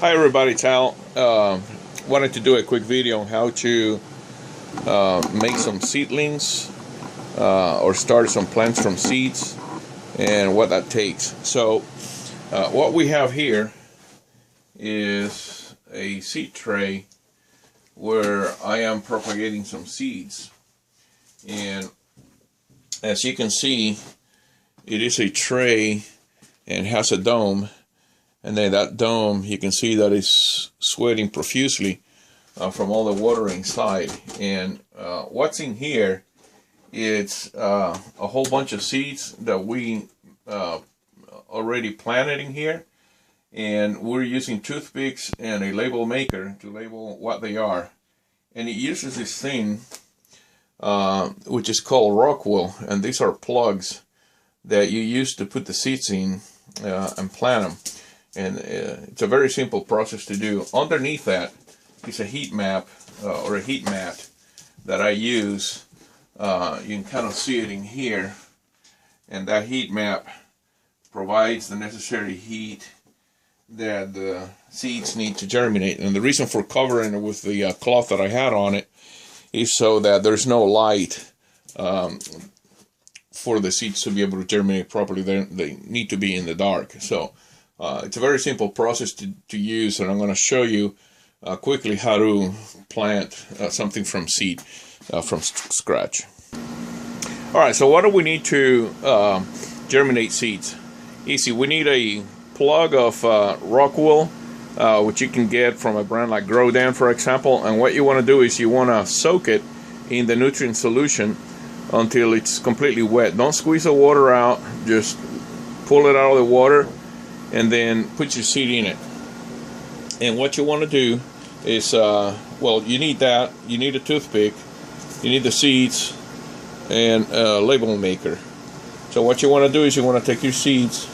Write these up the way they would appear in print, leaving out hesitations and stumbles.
Hi everybody, it's Al. Wanted to do a quick video on how to make some seedlings or start some plants from seeds and what that takes. So what we have here is a seed tray where I am propagating some seeds, and as you can see, it is a tray and has a dome. And then that dome, you can see that it's sweating profusely from all the water inside. And what's in here, it's a whole bunch of seeds that we already planted in here. And we're using toothpicks and a label maker to label what they are. And it uses this thing, which is called rock wool. And these are plugs that you use to put the seeds in and plant them. And it's a very simple process to do. Underneath that is a heat map or a heat mat that I use. You can kind of see it in here. And that heat map provides the necessary heat that the seeds need to germinate. And the reason for covering it with the cloth that I had on it is so that there's no light for the seeds to be able to germinate properly. They need to be in the dark. So it's a very simple process to use, and I'm going to show you quickly how to plant something from seed, from scratch. Alright, so what do we need to germinate seeds? Easy. We need a plug of rock wool, which you can get from a brand like Grodan, for example. And what you want to do is you want to soak it in the nutrient solution until it's completely wet. Don't squeeze the water out, just pull it out of the water and then put your seed in it. And what you want to do is, well, you need that, you need a toothpick, you need the seeds, and a label maker. So what you want to do is you want to take your seeds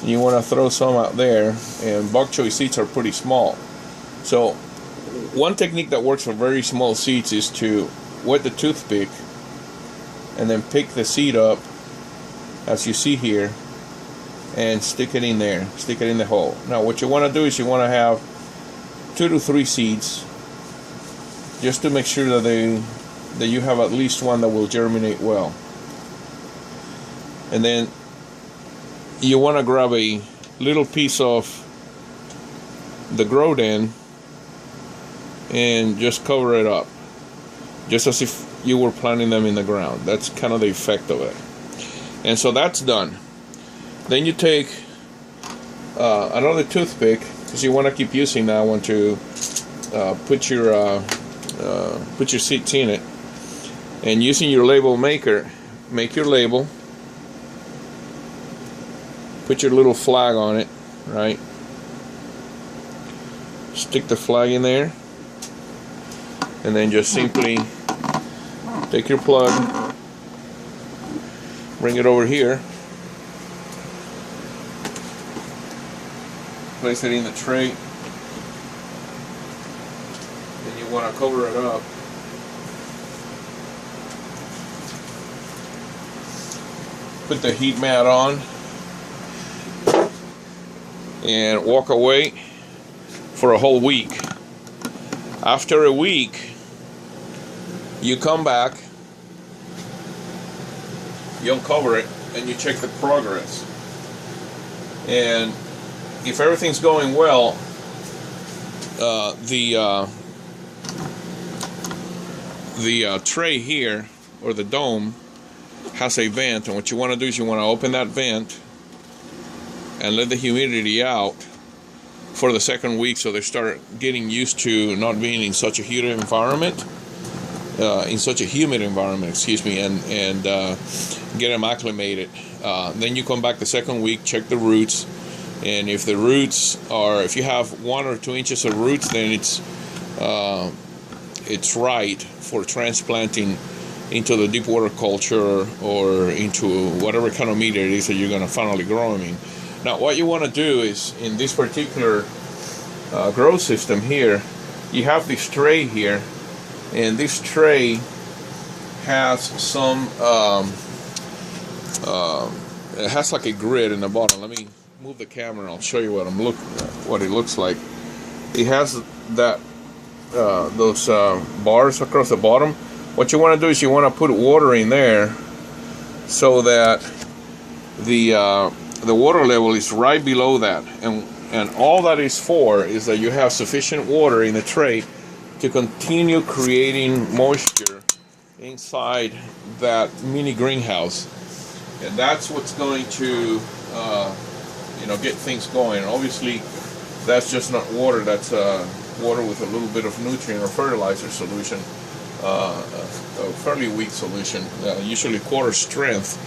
and you want to throw some out there, and bok choy seeds are pretty small. So one technique that works for very small seeds is to wet the toothpick and then pick the seed up, as you see here, and stick it in there, stick it in the hole. Now what you want to do is you want to have 2 to 3 seeds, just to make sure that you have at least one that will germinate well. And then you want to grab a little piece of the Grodan and just cover it up, just as if you were planting them in the ground. That's kind of the effect of it. And so that's done. Then you take another toothpick, because you want to keep using that one to put your seeds in it. And using your label maker, make your label, put your little flag on it, right? Stick the flag in there, and then just simply take your plug, bring it over here, place it in the tray, then you want to cover it up. Put the heat mat on and walk away for a whole week. After a week, you come back, you uncover it, and you check the progress. And if everything's going well, the tray here, or the dome, has a vent, and what you want to do is you want to open that vent and let the humidity out for the second week, so they start getting used to not being in such a humid environment, excuse me, and get them acclimated. Then you come back the second week, check the roots. And if the roots are, if you have 1 or 2 inches of roots, then it's right for transplanting into the deep water culture or into whatever kind of media it is that you're going to finally grow them in. Now what you want to do is, in this particular grow system here, you have this tray here, and this tray has some it has like a grid in the bottom. Let me move the camera and I'll show you what it looks like. it has that those bars across the bottom. What you want to do is you want to put water in there so that the water level is right below that, and all that is for is that you have sufficient water in the tray to continue creating moisture inside that mini greenhouse, and that's what's going to get things going. Obviously, that's just not water. That's water with a little bit of nutrient or fertilizer solution, a fairly weak solution, usually quarter strength,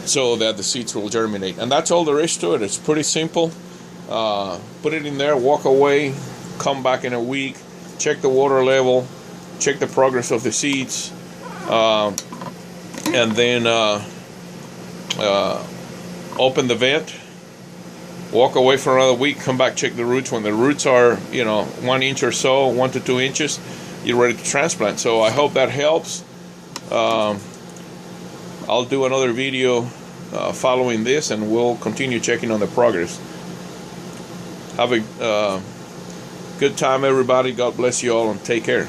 so that the seeds will germinate. And that's all there is to it. It's pretty simple. Put it in there, walk away, come back in a week, check the water level, check the progress of the seeds, and then open the vent, walk away for another week, come back, check the roots. When the roots are 1 inch or so, 1 to 2 inches, you're ready to transplant. So I hope that helps. I'll do another video following this, and we'll continue checking on the progress. Have a good time, everybody. God bless you all, and take care.